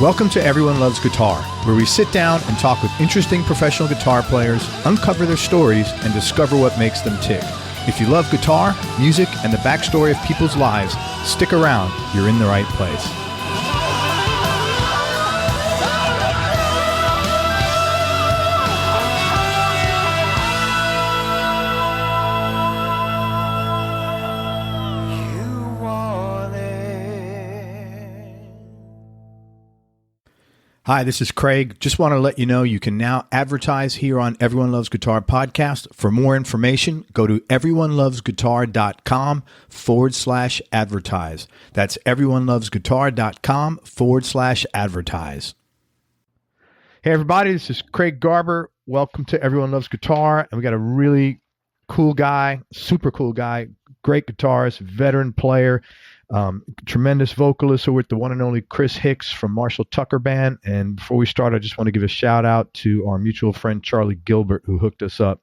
Welcome to Everyone Loves Guitar, where we sit down and talk with interesting professional guitar players, uncover their stories, and discover what makes them tick. If you love guitar, music, and the backstory of people's lives, stick around. You're in the right place. Hi, this is Craig. Just want to let you know you can now advertise here on Everyone Loves Guitar podcast. For more information, go to everyonelovesguitar.com/advertise. That's everyonelovesguitar.com/advertise. Hey, everybody, this is Craig Garber. Welcome to Everyone Loves Guitar. And we got a really cool guy, super cool guy, great guitarist, veteran player. Tremendous vocalist. So with the one and only Chris Hicks from Marshall Tucker Band. And before we start, I just want to give a shout out to our mutual friend Charlie Gilbert, who hooked us up.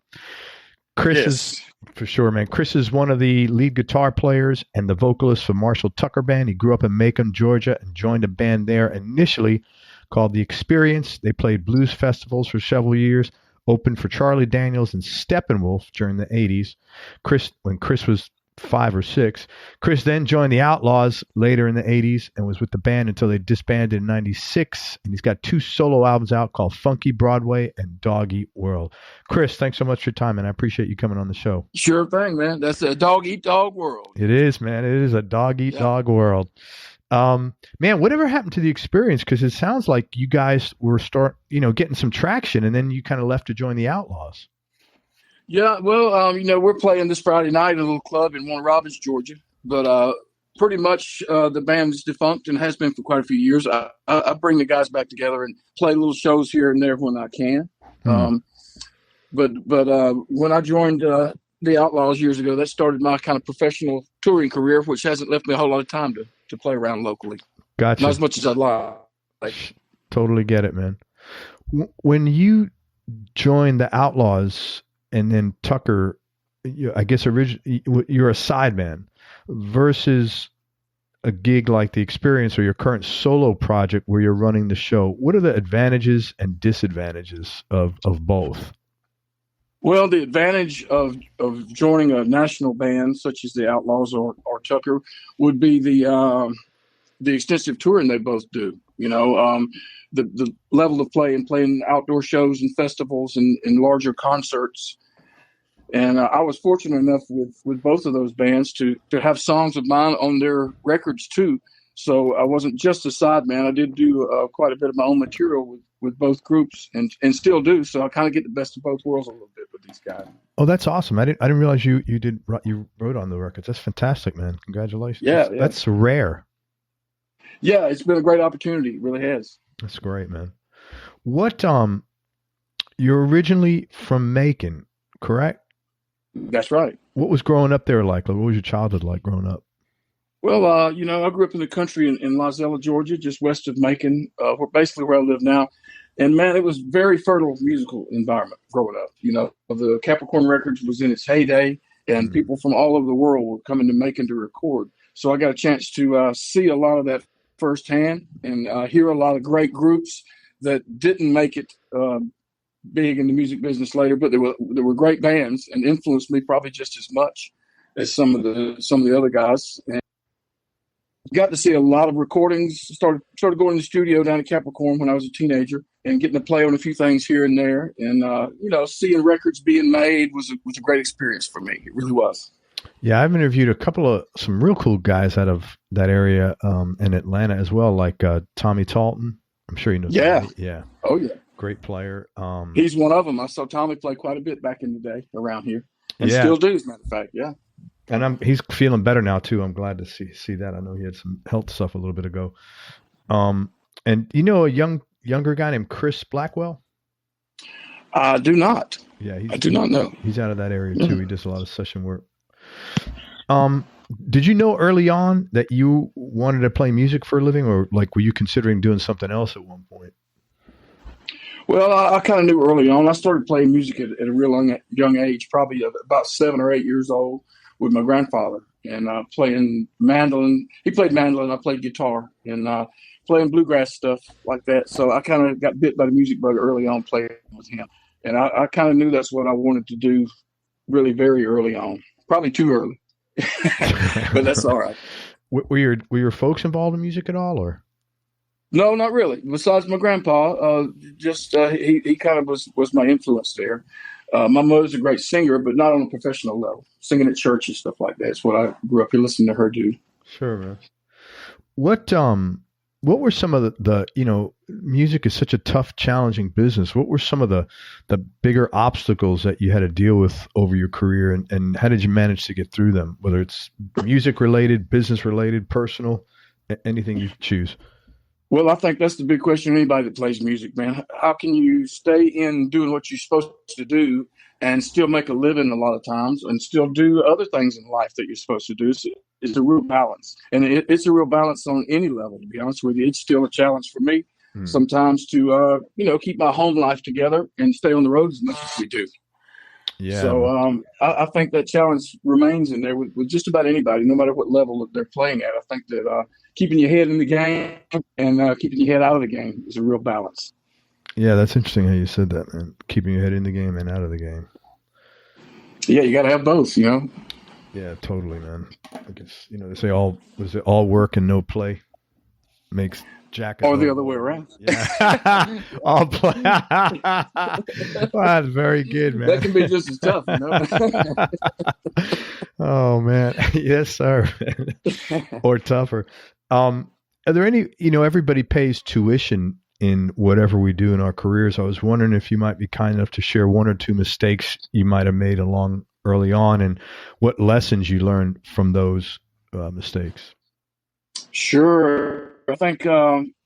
Chris is, for sure, man. Chris is one of the lead guitar players and the vocalist for Marshall Tucker Band. He grew up in Macon, Georgia, and joined a band there initially called The Experience. They played blues festivals for several years, opened for Charlie Daniels and Steppenwolf during the 80s. When Chris was 5 or 6. Chris then joined the Outlaws later in the 80s and was with the band until they disbanded in 96. And he's got 2 solo albums out called Funky Broadway and Dog Eat World. Chris, thanks so much for your time, and I appreciate you coming on the show. Sure thing, man. That's a dog eat dog world. It is, man. It is a dog eat dog world. Man, whatever happened to The Experience? Because it sounds like you guys were getting some traction, and then you kind of left to join the Outlaws. Yeah, well, we're playing this Friday night at a little club in Warner Robins, Georgia. But pretty much the band is defunct and has been for quite a few years. I bring the guys back together and play little shows here and there when I can. But when I joined the Outlaws years ago, that started my kind of professional touring career, which hasn't left me a whole lot of time to play around locally. Gotcha. Not as much as I'd like. Totally get it, man. When you joined the Outlaws and then Tucker, I guess originally you're a sideman versus a gig like The Experience or your current solo project where you're running the show. What are the advantages and disadvantages of both? Well, the advantage of joining a national band such as the Outlaws or Tucker would be the extensive touring they both do. The level of play and playing outdoor shows and festivals and larger concerts. And I was fortunate enough with both of those bands to have songs of mine on their records too. So I wasn't just a sideman. I did do quite a bit of my own material with both groups and still do. So I kind of get the best of both worlds a little bit with these guys. Oh, that's awesome. I didn't realize you wrote on the records. That's fantastic, man. Congratulations. Yeah. That's rare. Yeah, it's been a great opportunity. It really has. That's great, man. What, you're originally from Macon, correct? That's right. What was growing up there like? What was your childhood like growing up? Well, I grew up in the country in Lozella, Georgia, just west of Macon, basically where I live now. And man, it was very fertile musical environment growing up. The Capricorn Records was in its heyday, and people from all over the world were coming to Macon to record. So I got a chance to see a lot of that firsthand and hear a lot of great groups that didn't make it big in the music business later, but there were great bands and influenced me probably just as much as some of the other guys. And got to see a lot of recordings. Started going to the studio down at Capricorn when I was a teenager and getting to play on a few things here and there. And seeing records being made was a great experience for me. It really was. Yeah, I've interviewed some real cool guys out of that area in Atlanta as well, like Tommy Talton. I'm sure you know. Yeah. Tommy. Yeah. Oh yeah. Great player. He's one of them. I saw Tommy play quite a bit back in the day around here, and still do, as a matter of fact. Yeah. And he's feeling better now too. I'm glad to see that. I know he had some health stuff a little bit ago. And a younger guy named Chris Blackwell? I do not. Yeah, I do not know. He's out of that area too. He does a lot of session work. Did you know early on that you wanted to play music for a living, or were you considering doing something else at one point? Well, I kind of knew early on. I started playing music at a real young age, probably about 7 or 8 years old, with my grandfather and playing mandolin. He played mandolin, I played guitar, and playing bluegrass stuff like that. So I kind of got bit by the music bug early on playing with him. And I kind of knew that's what I wanted to do really very early on. Probably too early, but that's all right. Were your folks involved in music at all, or? No, not really. Besides my grandpa, he kind of was my influence there. My mother's a great singer, but not on a professional level. Singing at church and stuff like that. That's what I grew up here listening to her do. Sure, man. What were some of the music is such a tough, challenging business. What were some of the bigger obstacles that you had to deal with over your career, and how did you manage to get through them? Whether it's music related, business related, personal, anything you choose. Well, I think that's the big question of anybody that plays music, man. How can you stay in doing what you're supposed to do and still make a living a lot of times and still do other things in life that you're supposed to do? It's a real balance. And it's a real balance on any level, to be honest with you. It's still a challenge for me sometimes to, keep my home life together and stay on the road as much as we do. Yeah. So I think that challenge remains in there with just about anybody, no matter what level that they're playing at. I think that keeping your head in the game and keeping your head out of the game is a real balance. Yeah, that's interesting how you said that, man. Keeping your head in the game and out of the game. Yeah, you got to have both, Yeah, totally, man. I guess, they say all work and no play makes Jack. Or the other way around. Yeah. All play. Well, that's very good, man. That can be just as tough, Oh, man. Yes, sir. Or tougher. Are there any, everybody pays tuition in whatever we do in our careers. I was wondering if you might be kind enough to share one or two mistakes you might have made along early on and what lessons you learned from those mistakes. Sure. I think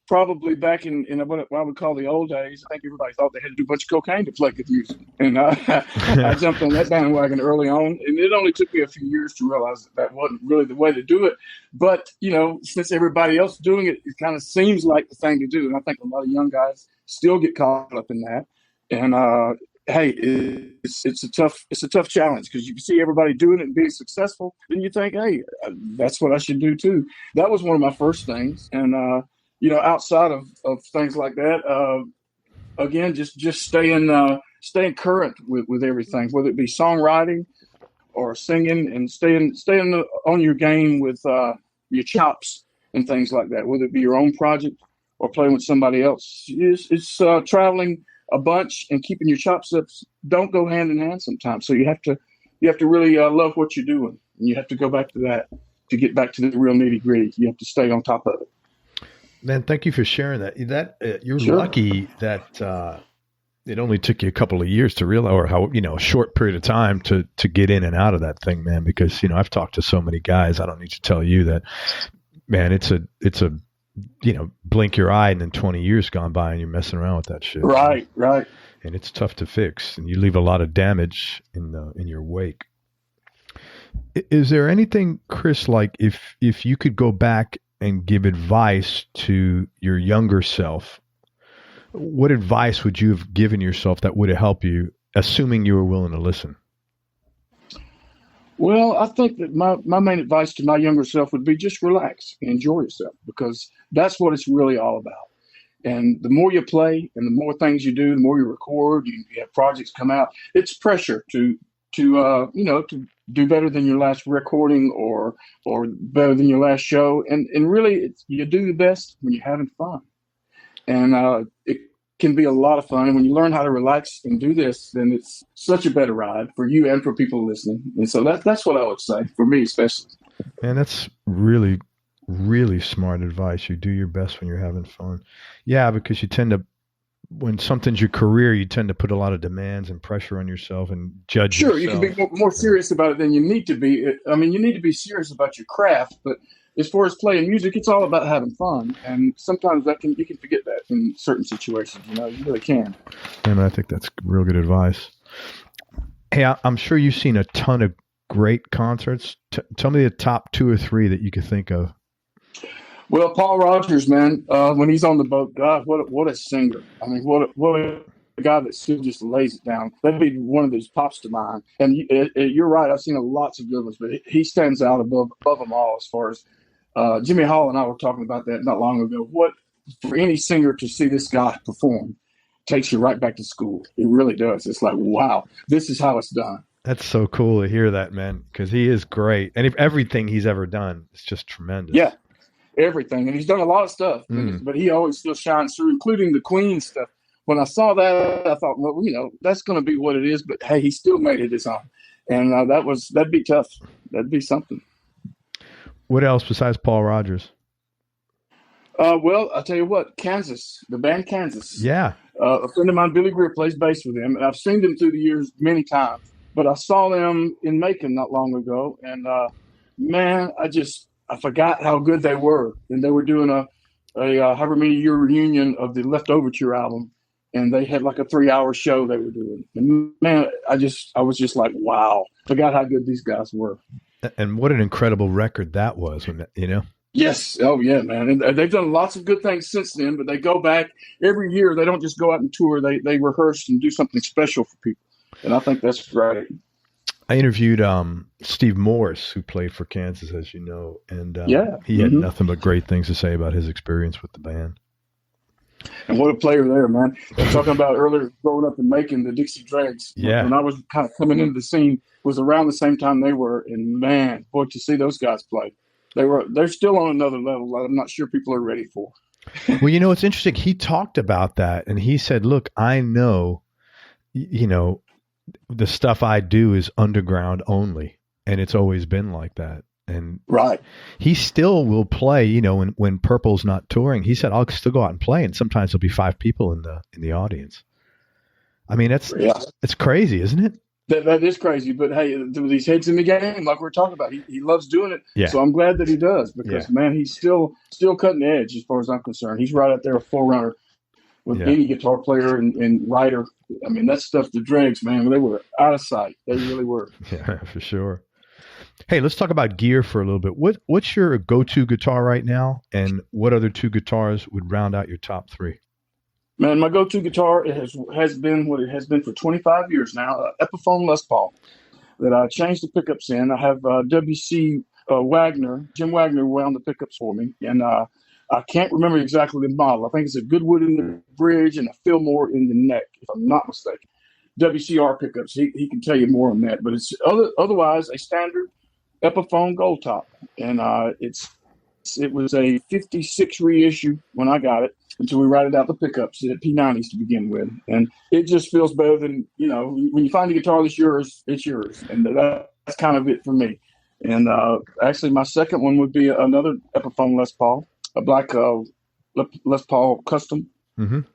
probably back in what I would call the old days, I think everybody thought they had to do a bunch of cocaine to play good music. And I jumped on that bandwagon early on. And it only took me a few years to realize that wasn't really the way to do it. But, since everybody else is doing it, it kind of seems like the thing to do. And I think a lot of young guys still get caught up in that. And, hey, it's a tough challenge because you see everybody doing it and being successful. Then you think, hey, that's what I should do too. That was one of my first things. And, outside of things like that, again, just staying current with everything, whether it be songwriting or singing, and staying on your game with your chops and things like that, whether it be your own project or playing with somebody else. It's traveling a bunch and keeping your chops up don't go hand in hand sometimes. So you have to really love what you're doing, and you have to go back to that to get back to the real nitty gritty. You have to stay on top of it. Man, thank you for sharing that. You're Sure. lucky that it only took you a couple of years to realize, or a short period of time to get in and out of that thing, man. Because I've talked to so many guys. I don't need to tell you that, man. It's a blink your eye and then 20 years gone by and you're messing around with that shit. Right. And it's tough to fix, and you leave a lot of damage in your wake. Is there anything, Chris, like if you could go back and give advice to your younger self, what advice would you have given yourself that would have helped you, assuming you were willing to listen? Well, I think that my main advice to my younger self would be just relax and enjoy yourself, because that's what it's really all about. And the more you play and the more things you do, the more you record, you have projects come out, it's pressure to do better than your last recording or better than your last show. And really, you do the best when you're having fun. And it can be a lot of fun. And when you learn how to relax and do this, then it's such a better ride for you and for people listening. And so that's what I would say, for me especially. Man, that's really, really smart advice. You do your best when you're having fun. Yeah, because you tend to, when something's your career, you tend to put a lot of demands and pressure on yourself and judge Sure, yourself. you can be more serious about it than you need to be. I mean, you need to be serious about your craft, but as far as playing music, it's all about having fun. And sometimes you can forget that in certain situations. You really can. And I think that's real good advice. Hey, I'm sure you've seen a ton of great concerts. Tell me the top 2 or 3 that you could think of. Well, Paul Rogers, man, when he's on the boat, God, what a singer! I mean, what guy that still just lays it down. That'd be one of those pops to mind. And you're right. I've seen lots of good ones, but he stands out above them all as far as Jimmy Hall and I were talking about that not long ago. What for any singer to see this guy perform takes you right back to school. It really does. It's like, wow, this is how it's done. That's so cool to hear that, man, because he is great. And if everything he's ever done is just tremendous. Yeah, everything. And he's done a lot of stuff, but he always still shines through, including the Queen stuff. When I saw that, I thought, well, that's going to be what it is. But, hey, he still made it his own. And that'd be tough. That'd be something. What else besides Paul Rodgers? Well, I'll tell you what, Kansas, the band Kansas. Yeah. A friend of mine, Billy Greer, plays bass with them. And I've seen them through the years many times. But I saw them in Macon not long ago, and man, I forgot how good they were. And they were doing a however many year reunion of the Left Overture album, and they had like a 3-hour show they were doing. And man, I was just like, wow, forgot how good these guys were. And what an incredible record that was, Yes. Oh, yeah, man. And they've done lots of good things since then, but they go back every year. They don't just go out and tour. They rehearse and do something special for people. And I think that's great. I interviewed Steve Morris, who played for Kansas, as you know, and he had nothing but great things to say about his experience with the band. And what a player there, man. Talking about earlier growing up in Macon, the Dixie Dregs. Yeah. When I was kind of coming into the scene, was around the same time they were. And, man, boy, to see those guys play. They're still on another level that I'm not sure people are ready for. Well, it's interesting. He talked about that, and he said, look, I know, the stuff I do is underground only, and it's always been like that. And right, he still will play. When Purple's not touring, he said, "I'll still go out and play, and sometimes there'll be 5 people in the audience." I mean, it's crazy, isn't it? That is crazy, but hey, these heads in the game, like we're talking about, he loves doing it. Yeah. So I'm glad that he does because man, he's still cutting edge as far as I'm concerned. He's right out there, a forerunner with any guitar player and writer. I mean, that stuff, the Dregs, man, they were out of sight. They really were. Yeah, for sure. Hey, let's talk about gear for a little bit. What's your go-to guitar right now, and what other 2 guitars would round out your top 3? Man, my go-to guitar has been what it has been for 25 years now, Epiphone Les Paul, that I changed the pickups in. I have W.C. Wagner, Jim Wagner wound the pickups for me, and I can't remember exactly the model. I think it's a Goodwood in the bridge and a Fillmore in the neck, if I'm not mistaken. WCR pickups, he can tell you more on that. But it's otherwise a standard Epiphone Gold Top. And it was a 56 reissue when I got it until we routed out the pickups at P90s to begin with. And it just feels better than, when you find a guitar that's yours, it's yours. And that's kind of it for me. And actually my second one would be another Epiphone Les Paul. A black Les Paul custom, and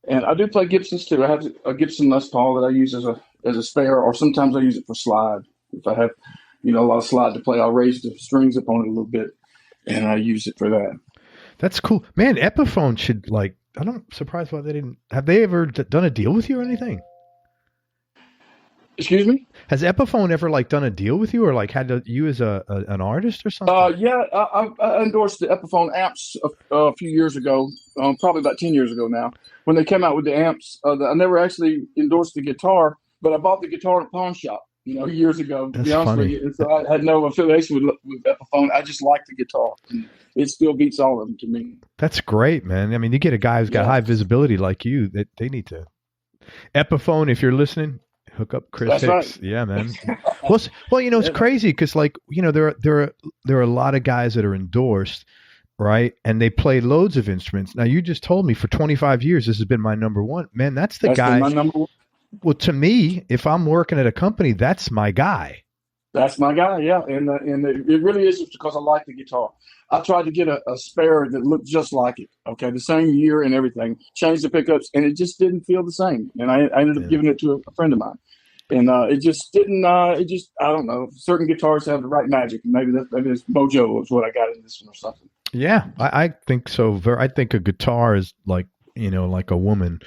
I do play Gibsons too. I have a Gibson Les Paul that I use as a spare, or sometimes I use it for slide. If I have, a lot of slide to play, I'll raise the strings up on it a little bit, and I use it for that. That's cool, man. Epiphone should I'm surprised why they didn't. Have they ever done a deal with you or anything? Excuse me? Has Epiphone ever done a deal with you or had you as an artist or something? Yeah, I endorsed the Epiphone amps a few years ago, probably about 10 years ago now, when they came out with the amps. I never actually endorsed the guitar, but I bought the guitar at a pawn shop, years ago, to be honest with you. And so I had no affiliation with Epiphone. I just liked the guitar. And it still beats all of them to me. That's great, man. I mean, you get a guy who's got high visibility like you, that they need to. Epiphone, if you're listening, hook up Chris Hicks. Right. Yeah, man. Well, it's crazy because there are a lot of guys that are endorsed, right? And they play loads of instruments. Now, you just told me for 25 years, this has been my number one. Man, that's guy. My number one. Well, to me, if I'm working at a company, that's my guy. That's my guy, yeah. And it really is because I like the guitar. I tried to get a spare that looked just like it, okay, the same year and everything, changed the pickups, and it just didn't feel the same. And I ended up giving it to a friend of mine. And it just didn't, I don't know, certain guitars have the right magic. And maybe this mojo is what I got in this one or something. Yeah, I think so. I think a guitar is like a woman.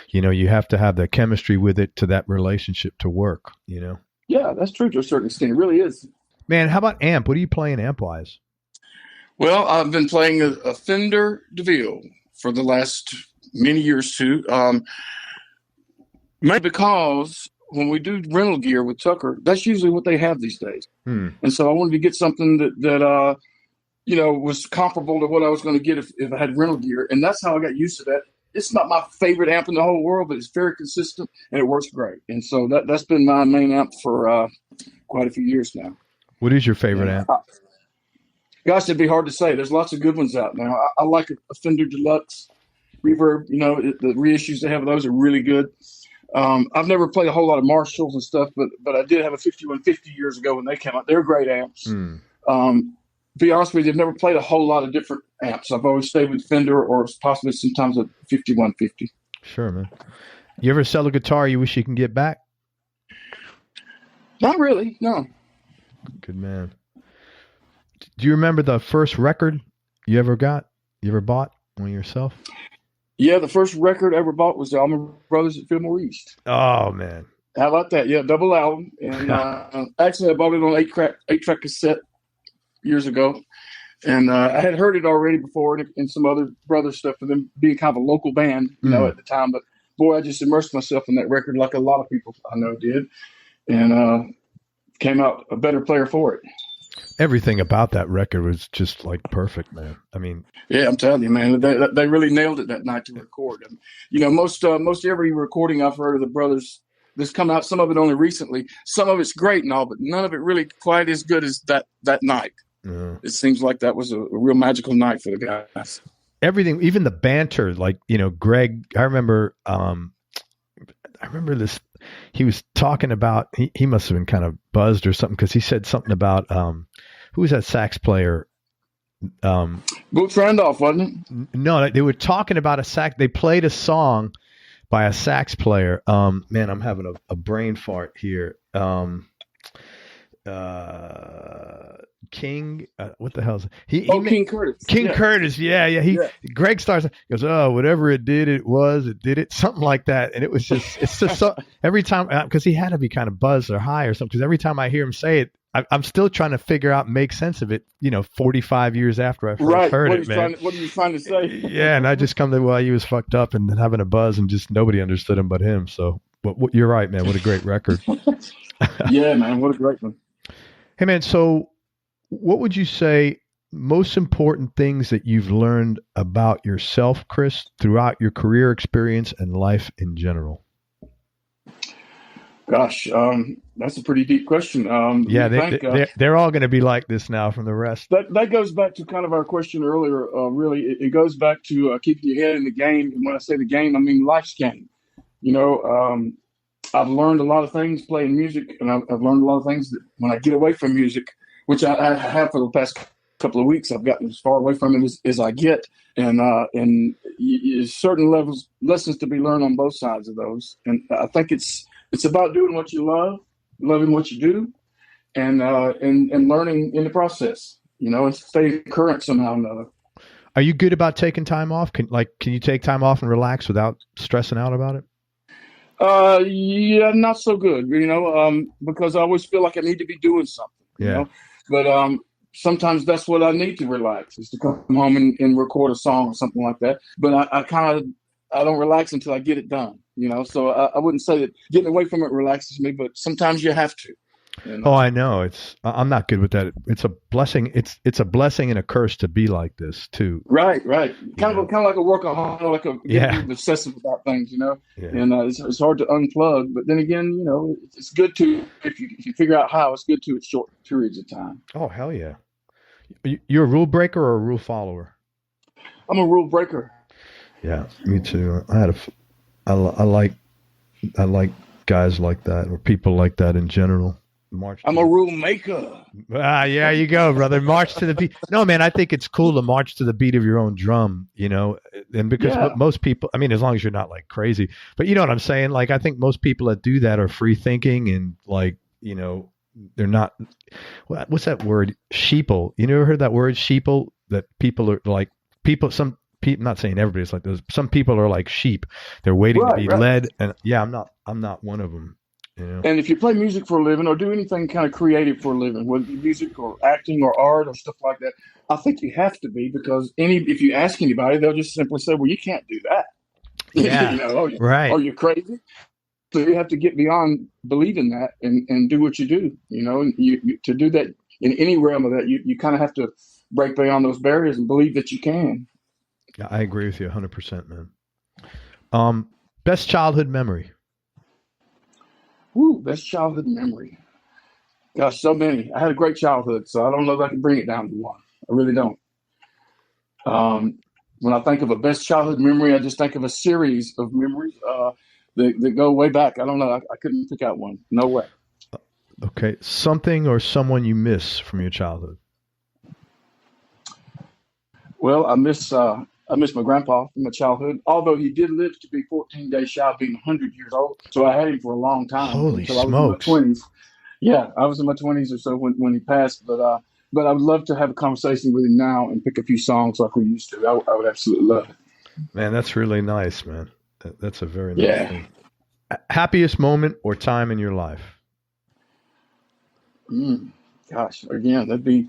You have to have the chemistry with it to that relationship to work, Yeah, that's true to a certain extent. It really is. Man, how about amp? What are you playing amp-wise? Well, I've been playing a Fender DeVille for the last many years too. Maybe because when we do rental gear with Tucker, that's usually what they have these days. And so I wanted to get something that was comparable to what I was going to get if I had rental gear. And that's how I got used to that. It's not my favorite amp in the whole world, but it's very consistent and it works great. And so that's been my main amp for quite a few years now. What is your favorite amp? Gosh, it'd be hard to say. There's lots of good ones out now. I like a Fender Deluxe Reverb. The reissues they have of those are really good. I've never played a whole lot of Marshalls and stuff, but I did have a 5150 years ago when they came out. They're great amps. Be honest with you, I've never played a whole lot of different amps. I've always stayed with Fender or possibly sometimes a 5150. Sure, man. You ever sell a guitar you wish you can get back? Not really, no. Good man. Do you remember the first record you ever got? You ever bought one yourself? Yeah, the first record I ever bought was the Allman Brothers at Fillmore East. Oh, man. How about that? Yeah, double album. And actually, I bought it on 8-track cassette years ago. And I had heard it already before and some other brother stuff for them being kind of a local band, at the time. But, boy, I just immersed myself in that record like a lot of people I know did. And came out a better player for it. Everything about that record was just like perfect, man. I mean, yeah, I'm telling you, man, they really nailed it that night to record. And, most every recording I've heard of the brothers that's come out, some of it only recently, some of it's great and all, but none of it really quite as good as that night. Yeah. It seems like that was a real magical night for the guys. Everything, even the banter, like, Greg, I remember this. He was talking about, he must have been kind of buzzed or something because he said something about, who was that sax player? Boots Randolph, wasn't it? No, they were talking about a sax. They played a song by a sax player. Man, I'm having a brain fart here. King, what the hell is it? King Curtis. King Curtis, yeah. Greg starts, he goes, oh, whatever it did, it did, something like that. And it's just so, every time, because he had to be kind of buzzed or high or something, because every time I hear him say it, I'm still trying to figure out, make sense of it, 45 years after I first heard it, man. What are you trying to say? Yeah, and I just come to, well, he was fucked up and having a buzz and just nobody understood him but him. So, but you're right, man. What a great record. Yeah, man. What a great one. Hey, man, so what would you say most important things that you've learned about yourself, Chris, throughout your career experience and life in general? Gosh, that's a pretty deep question. They're all going to be like this now from the rest. That goes back to kind of our question earlier. Really, it goes back to keeping your head in the game. And when I say the game, I mean life's game. I've learned a lot of things playing music, and I've learned a lot of things that when I get away from music, which I have for the past couple of weeks, I've gotten as far away from it as I get, and certain lessons to be learned on both sides of those. And I think it's about doing what you love, loving what you do, and learning in the process, and staying current somehow or another. Are you good about taking time off? Can you take time off and relax without stressing out about it? Yeah, not so good, because I always feel like I need to be doing something, but, sometimes that's what I need to relax, is to come home and record a song or something like that. But I don't relax until I get it done, so I wouldn't say that getting away from it relaxes me, but sometimes you have to. Oh, I know. I'm not good with that. It's a blessing. It's a blessing and a curse to be like this too. Right. Kind of like a workaholic, obsessive about things, Yeah. And it's hard to unplug. But then again, it's good to if you figure out how. It's good to at short periods of time. Oh, hell yeah! You're a rule breaker or a rule follower? I'm a rule breaker. Yeah, me too. I like guys like that or people like that in general. I'm a rule maker. Yeah, you go, brother. March to the beat. No, man, I think it's cool to march to the beat of your own drum, and because most people, I mean, as long as you're not like crazy, but you know what I'm saying? Like, I think most people that do that are free thinking and they're not, what's that word? Sheeple. You never heard that word, sheeple? That people are like, some people, not saying everybody's like this, some people are like sheep. They're waiting to be led. And yeah, I'm not one of them. And if you play music for a living or do anything kind of creative for a living, whether it be music or acting or art or stuff like that, I think you have to be, because if you ask anybody, they'll just simply say, well, you can't do that. Yeah, right. Are you crazy? So you have to get beyond believing that and do what you do, and to do that in any realm of that, you kind of have to break beyond those barriers and believe that you can. Yeah, I agree with you 100%, man. Best childhood memory. Woo, best childhood memory. Gosh, so many. I had a great childhood, so I don't know if I can bring it down to one. I really don't. When I think of a best childhood memory, I just think of a series of memories that go way back. I don't know. I couldn't pick out one. No way. Okay. Something or someone you miss from your childhood? Well, I miss my grandpa from my childhood, although he did live to be 14 days shy of being 100 years old. So I had him for a long time. Holy until smokes. I was in my 20s. Yeah, I was in my 20s or so when he passed. But I would love to have a conversation with him now and pick a few songs like we used to. I would absolutely love it. Man, that's really nice, man. That's a very nice thing. Happiest moment or time in your life? Gosh, again, that'd be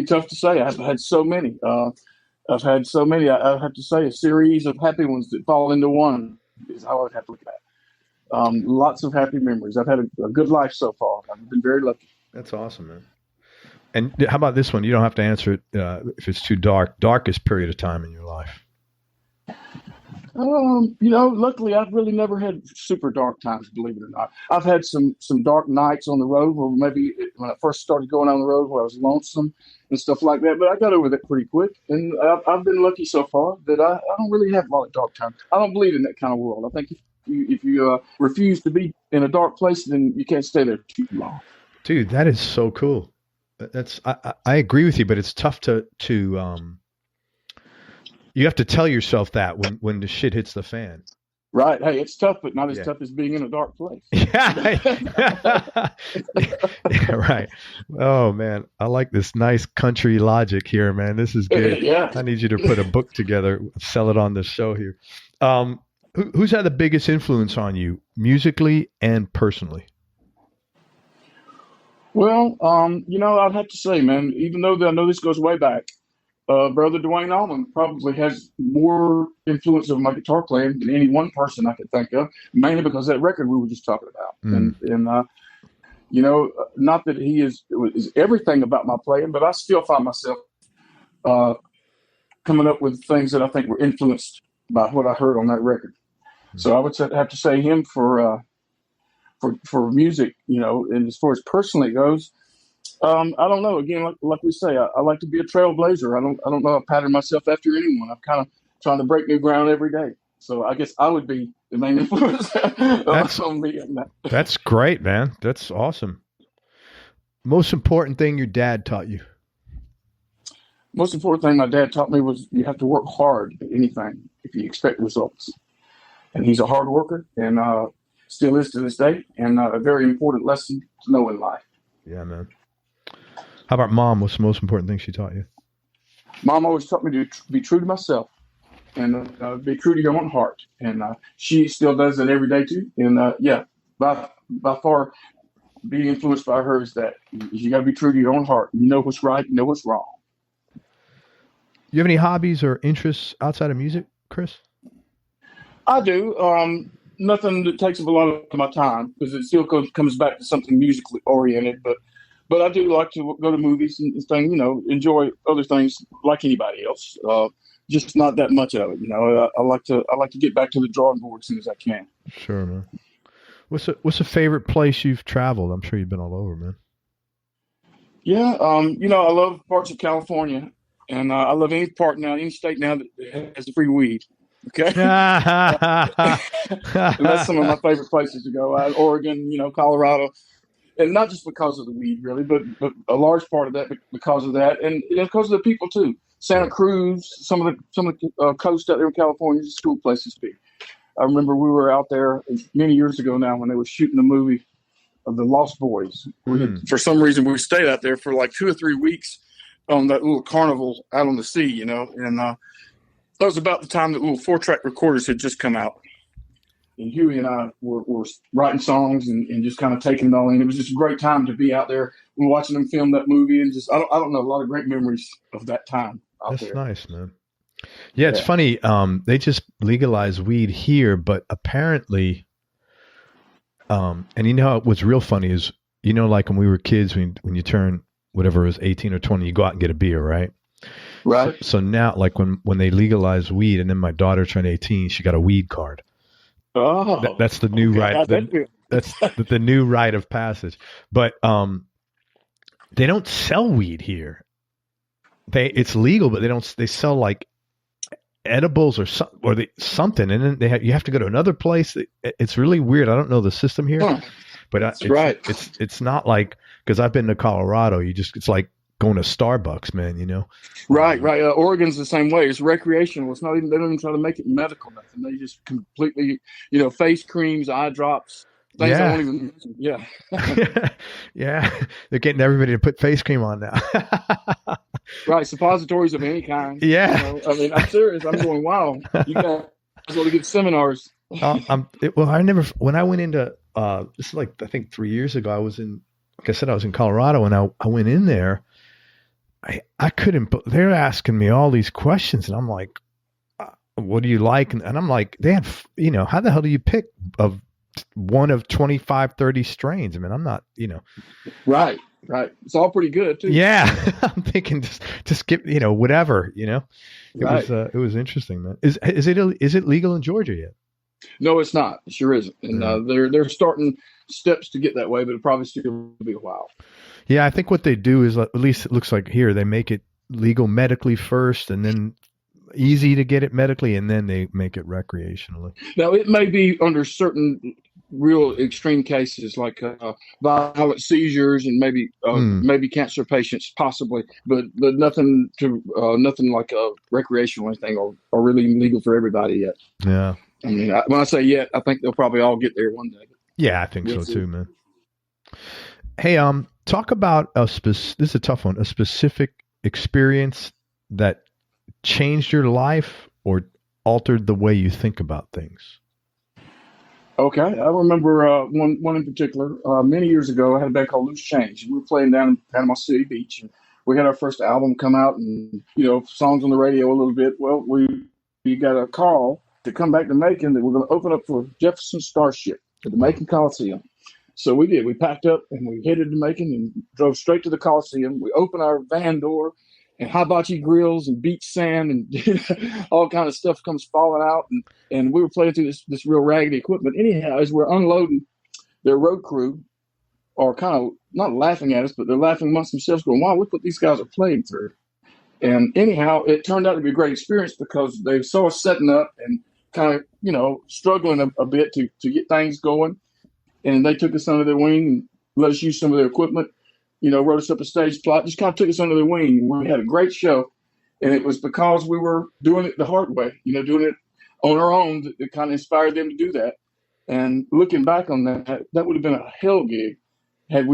tough to say. I've had so many. I've had so many. I have to say a series of happy ones that fall into one is how I'd have to look at it. Lots of happy memories. I've had a good life so far. I've been very lucky. That's awesome, man. And how about this one? You don't have to answer it if it's too dark. Darkest period of time in your life? Luckily I've really never had super dark times, believe it or not. I've had some dark nights on the road where maybe when I first started going on the road where I was lonesome and stuff like that, but I got over that pretty quick. And I've been lucky so far that I don't really have a lot of dark times. I don't believe in that kind of world. I think if you refuse to be in a dark place, then you can't stay there too long. Dude, that is so cool. I agree with you, but it's tough to you have to tell yourself that when the shit hits the fan. Right. Hey, it's tough, but not as tough as being in a dark place. Yeah. Yeah, right. Oh man, I like this nice country logic here, man. This is good. Yeah. I need you to put a book together, sell it on this show here. Who's had the biggest influence on you musically and personally? Well, I'd have to say, man, even though I know this goes way back, Brother Dwayne Allman probably has more influence over my guitar playing than any one person I could think of, mainly because of that record we were just talking about. Not that he is everything about my playing, but I still find myself coming up with things that I think were influenced by what I heard on that record. So I would have to say him for music, and as far as personally goes, I don't know. Again, like we say, I like to be a trailblazer. I don't know. I pattern myself after anyone. I'm kind of trying to break new ground every day. So I guess I would be the main influence on me. That's great, man. That's awesome. Most important thing your dad taught you? Most important thing my dad taught me was you have to work hard at anything if you expect results. And he's a hard worker and still is to this day, and a very important lesson to know in life. Yeah, man. How about mom? What's the most important thing she taught you? Mom always taught me to be true to myself and be true to your own heart. And she still does that every day too. And by far, being influenced by her is that you got to be true to your own heart. You know what's right, you know what's wrong. You have any hobbies or interests outside of music, Chris? I do. Nothing that takes up a lot of my time because it still comes back to something musically oriented. But I do like to go to movies and things, enjoy other things like anybody else. Just not that much of it, I like to get back to the drawing board as soon as I can. Sure, man. What's a favorite place you've traveled? I'm sure you've been all over, man. Yeah, I love parts of California, and I love any state now that has the free weed. Okay, that's some of my favorite places to go. Oregon, Colorado. And not just because of the weed, really, but a large part of that because of that, and because of the people too. Santa Cruz, some of the coast out there in California is a cool places to be. I remember we were out there many years ago now when they were shooting the movie of the Lost Boys. For some reason, we stayed out there for like 2 or 3 weeks on that little carnival out on the sea, and that was about the time that little 4-track recorders had just come out. And Huey and I were writing songs and just kind of taking it all in. It was just a great time to be out there and watching them film that movie, and just I don't know, a lot of great memories of that time out there. That's nice, man. Yeah, it's funny. They just legalized weed here, but apparently And you know what's real funny is, you know, like when we were kids, when you turn whatever it was 18 or 20, you go out and get a beer, right? Right. So now, like when they legalized weed, and then my daughter turned 18, she got a weed card. Oh, That's the new rite. That's the new rite of passage. But they don't sell weed here. It's legal, but they sell like edibles or something, and then you have to go to another place. It's really weird. I don't know the system here, but it's not like, because I've been to Colorado. It's like going to Starbucks, man. You know, right. Oregon's the same way. It's recreational. It's not even. They don't even try to make it medical. Nothing. They just completely, face creams, eye drops. Things I won't even mention. Yeah. Yeah. They're getting everybody to put face cream on now. Right. Suppositories of any kind. Yeah. I mean, I'm serious. I'm going, wow. You guys want to get seminars. When I went into, this is like, I think 3 years ago, I was in Colorado, and I went in there. I couldn't, they're asking me all these questions, and I'm like, what do you like? And I'm like, they had, how the hell do you pick one of 25, 30 strains? I mean, I'm not, Right. It's all pretty good too. Yeah. I'm thinking just get, whatever, Right. It was interesting, man. Is it legal in Georgia yet? No, it's not. It sure isn't. And they're starting steps to get that way, but it'll probably still be a while. Yeah. I think what they do is, at least it looks like here, they make it legal medically first, and then easy to get it medically, and then they make it recreationally. Now, it may be under certain real extreme cases, like violent seizures and maybe cancer patients, possibly, but nothing like recreational or anything, or really legal for everybody yet. Yeah. I mean, when I say yet, I think they'll probably all get there one day. Yeah, I think so too, man. Hey, talk about this is a tough one, a specific experience that changed your life or altered the way you think about things. Okay, I remember one in particular. Many years ago, I had a band called Loose Change. We were playing down in Panama City Beach, and we had our first album come out, and songs on the radio a little bit. Well, we got a call to come back to Macon that we're going to open up for Jefferson Starship at the Macon Coliseum. So we did. We packed up and we headed to Macon and drove straight to the Coliseum. We opened our van door, and hibachi grills and beach sand and all kind of stuff comes falling out. And we were playing through this real raggedy equipment. Anyhow, as we're unloading, their road crew are kind of not laughing at us, but they're laughing amongst themselves, going, wow, look what these guys are playing through. And anyhow, it turned out to be a great experience because they saw us setting up and kind of, struggling a bit to get things going. And they took us under their wing and let us use some of their equipment. Wrote us up a stage plot, just kind of took us under their wing. We had a great show, and it was because we were doing it the hard way, doing it on our own, that kind of inspired them to do that. And looking back on that would have been a hell gig had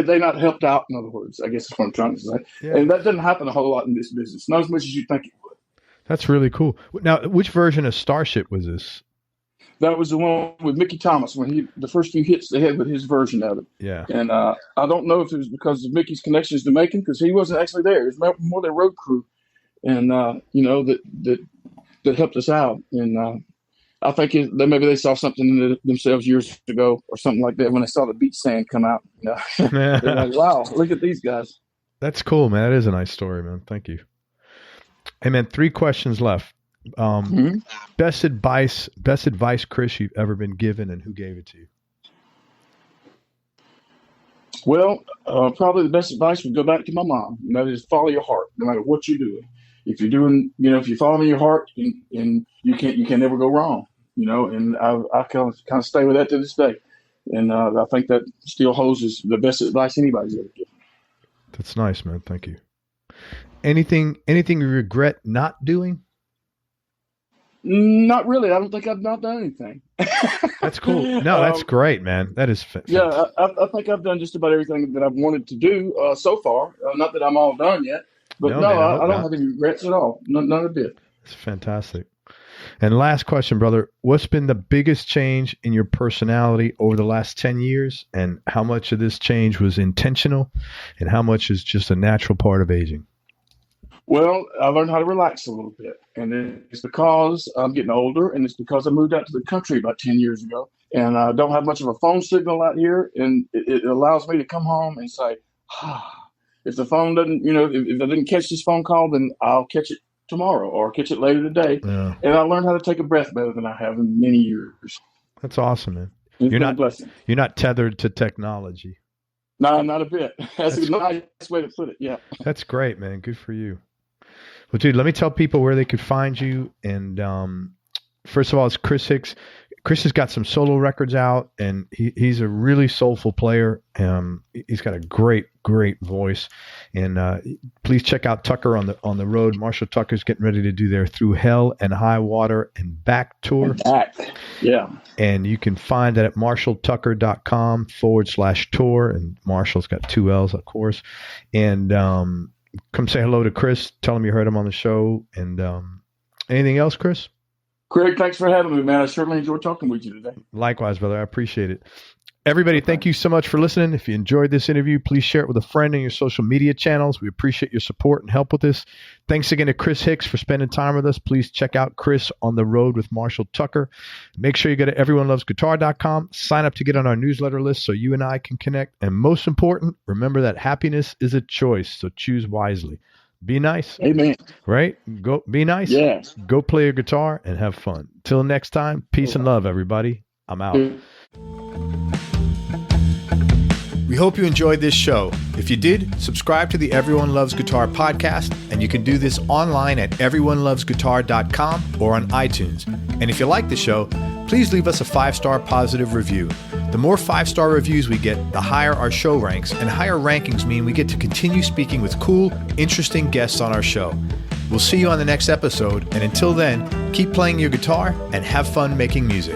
they not helped out, in other words, I guess is what I'm trying to say. Yeah. And that doesn't happen a whole lot in this business, not as much as you think it would. That's really cool. Now, which version of Starship was this? That was the one with Mickey Thomas when the first few hits they had with his version of it. Yeah. And I don't know if it was because of Mickey's connections to Macon, because he wasn't actually there. It was more their road crew, and that helped us out. And I think maybe they saw something in themselves years ago or something like that when they saw the beach sand come out. They're like, wow, look at these guys. That's cool, man. That is a nice story, man. Thank you. Hey, man, 3 questions left. Best advice, Chris, you've ever been given, and who gave it to you? Well, probably the best advice would go back to my mom. And that is follow your heart, no matter what you're doing. If you're doing, if you're following your heart, and you can never go wrong. And I kind of stay with that to this day. And I think that still holds as the best advice anybody's ever given. That's nice, man. Thank you. Anything you regret not doing? Not really. I don't think I've not done anything. That's cool. No, that's great, man. That is yeah. I think I've done just about everything that I've wanted to do so far. Not that I'm all done yet, but no, I don't have any regrets at all. None a bit. It's fantastic. And last question, brother. What's been the biggest change in your personality over the last 10 years? And how much of this change was intentional? And how much is just a natural part of aging? Well, I learned how to relax a little bit. And it's because I'm getting older, and it's because I moved out to the country about 10 years ago. and I don't have much of a phone signal out here, and it allows me to come home and say, if the phone doesn't, if I didn't catch this phone call, then I'll catch it tomorrow or catch it later today. Yeah. And I learned how to take a breath better than I have in many years. That's awesome, man. It's been a blessing. You're not tethered to technology. No, not a bit. That's a nice way to put it. Yeah. That's great, man. Good for you. Well, dude, let me tell people where they could find you. And first of all, it's Chris Hicks. Chris has got some solo records out, and he's a really soulful player. He's got a great voice. And please check out Tucker on the road. Marshall Tucker's getting ready to do their Through Hell and High Water and Back tour. Yeah. And you can find that at marshalltucker.com/tour. And Marshall's got 2 L's, of course. And come say hello to Chris. Tell him you heard him on the show. And anything else, Chris? Craig, thanks for having me, man. I certainly enjoyed talking with you today. Likewise, brother. I appreciate it. Everybody, thank you so much for listening. If you enjoyed this interview, please share it with a friend on your social media channels. We appreciate your support and help with this. Thanks again to Chris Hicks for spending time with us. Please check out Chris on the road with Marshall Tucker. Make sure you go to everyonelovesguitar.com. Sign up to get on our newsletter list so you and I can connect. And most important, remember that happiness is a choice, so choose wisely. Be nice. Amen. Right? Go be nice. Yes. Go play your guitar and have fun. Till next time, peace and love, everybody. I'm out. We hope you enjoyed this show. If you did, subscribe to the Everyone Loves Guitar podcast, and you can do this online at everyonelovesguitar.com or on iTunes. And if you like the show, please leave us a 5-star positive review. The more 5-star reviews we get, the higher our show ranks, and higher rankings mean we get to continue speaking with cool, interesting guests on our show. We'll see you on the next episode, and until then, keep playing your guitar and have fun making music.